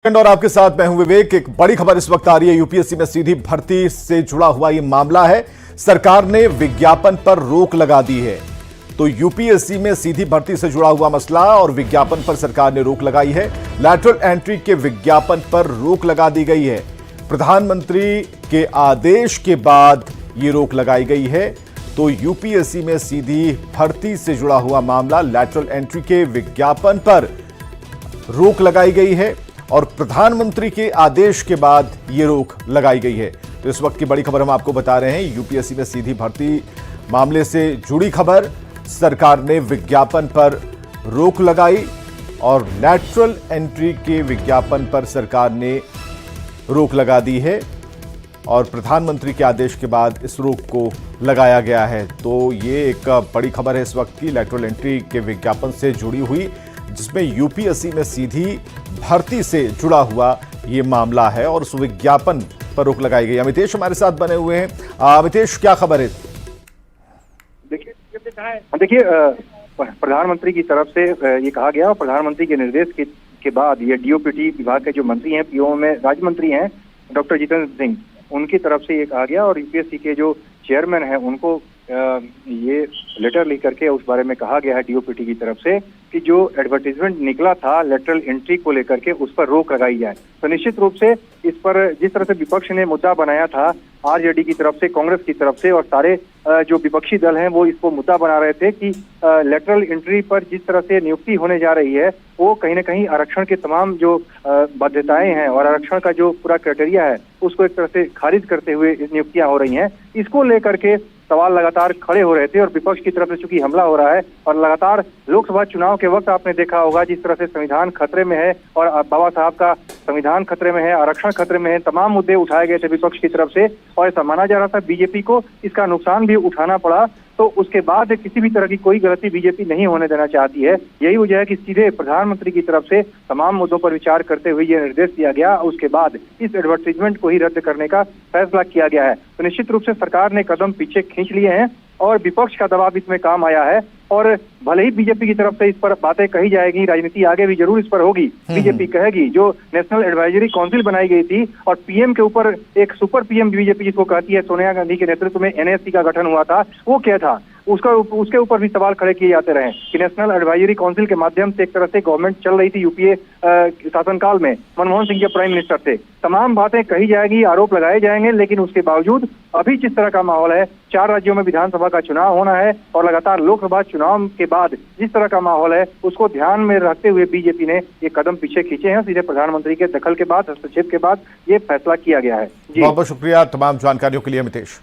और आपके साथ मैं हूं विवेक। एक बड़ी खबर इस वक्त आ रही है। यूपीएससी में सीधी भर्ती से जुड़ा हुआ ये मामला है। सरकार ने विज्ञापन पर रोक लगा दी है। तो यूपीएससी में सीधी भर्ती से जुड़ा हुआ मसला और विज्ञापन पर सरकार ने रोक लगाई है। लैटरल एंट्री के विज्ञापन पर रोक लगा दी गई है। प्रधानमंत्री के आदेश के बाद ये रोक लगाई गई है। तो यूपीएससी में सीधी भर्ती से जुड़ा हुआ मामला, लैटरल एंट्री के विज्ञापन पर रोक लगाई गई है और प्रधानमंत्री के आदेश के बाद यह रोक लगाई गई है। तो इस वक्त की बड़ी खबर हम आपको बता रहे हैं। यूपीएससी में सीधी भर्ती मामले से जुड़ी खबर, सरकार ने विज्ञापन पर रोक लगाई और लैटरल एंट्री के विज्ञापन पर सरकार ने रोक लगा दी है और प्रधानमंत्री के आदेश के बाद इस रोक को लगाया गया है। तो ये एक बड़ी खबर है इस वक्त की, लैटरल एंट्री के विज्ञापन से जुड़ी हुई, जिसमें यूपीएससी में सीधी भर्ती से जुड़ा हुआ ये मामला है और उस विज्ञापन पर रोक लगाई गई। अमितेश हमारे साथ बने हुए हैं। अमितेश, क्या खबर है? देखिए, प्रधानमंत्री की तरफ से ये कहा गया और प्रधानमंत्री के निर्देश के बाद ये डीओपीटी विभाग के जो मंत्री हैं, पीओ में राज्य मंत्री हैं डॉक्टर जितेंद्र सिंह, उनकी तरफ से ये कहा गया और यूपीएससी के जो चेयरमैन हैं उनको ये लेटर लिख करके उस बारे में कहा गया है डीओपीटी की तरफ से कि जो एडवर्टीजमेंट निकला था लैटरल एंट्री को लेकर के उस पर रोक लगाई जाए। तो निश्चित रूप से इस पर जिस तरह से विपक्ष ने मुद्दा बनाया था, आरजेडी की तरफ से, कांग्रेस की तरफ से और सारे जो विपक्षी दल हैं वो इसको मुद्दा बना रहे थे कि लैटरल एंट्री पर जिस तरह से नियुक्ति होने जा रही है वो कहीं ना कहीं आरक्षण के तमाम जो बाध्यताएं हैं और आरक्षण का जो पूरा क्राइटेरिया है उसको एक तरह से खारिज करते हुए नियुक्तियां हो रही हैं। इसको लेकर के सवाल लगातार खड़े हो रहे थे और विपक्ष की तरफ से चूंकि हमला हो रहा है और लगातार लोकसभा चुनाव के वक्त आपने देखा होगा जिस तरह से संविधान खतरे में है और बाबा साहब का संविधान खतरे में है, आरक्षण खतरे में है, तमाम मुद्दे उठाए गए थे विपक्ष की तरफ से और ऐसा माना जा रहा था बीजेपी को इसका नुकसान भी उठाना पड़ा। तो उसके बाद किसी भी तरह की कोई गलती बीजेपी नहीं होने देना चाहती है। यही वजह है कि सीधे प्रधानमंत्री की तरफ से तमाम मुद्दों पर विचार करते हुए यह निर्देश दिया गया। उसके बाद इस एडवर्टीजमेंट को ही रद्द करने का फैसला किया गया है। तो निश्चित रूप से सरकार ने कदम पीछे खींच लिए हैं और विपक्ष का दबाव इसमें काम आया है और भले ही बीजेपी की तरफ से इस पर बातें कही जाएगी, राजनीति आगे भी जरूर इस पर होगी। बीजेपी कहेगी जो नेशनल एडवाइजरी काउंसिल बनाई गई थी और पीएम के ऊपर एक सुपर पीएम बीजेपी जिसको कहती है, सोनिया गांधी के नेतृत्व में एनएससी का गठन हुआ था, वो क्या था उसके ऊपर भी सवाल खड़े किए जाते रहे कि नेशनल एडवाइजरी काउंसिल के माध्यम से एक तरह से गवर्नमेंट चल रही थी यूपीए शासनकाल में, मनमोहन सिंह के प्राइम मिनिस्टर थे। तमाम बातें कही जाएगी, आरोप लगाए जाएंगे, लेकिन उसके बावजूद अभी जिस तरह का माहौल है, 4 राज्यों में विधानसभा का चुनाव होना है और लगातार लोकसभा चुनाव के बाद जिस तरह का माहौल है उसको ध्यान में रखते हुए बीजेपी ने ये कदम पीछे खींचे हैं। सीधे प्रधानमंत्री के दखल के बाद, हस्तक्षेप के बाद ये फैसला किया गया है। बहुत बहुत शुक्रिया तमाम जानकारियों के लिए अमितेश।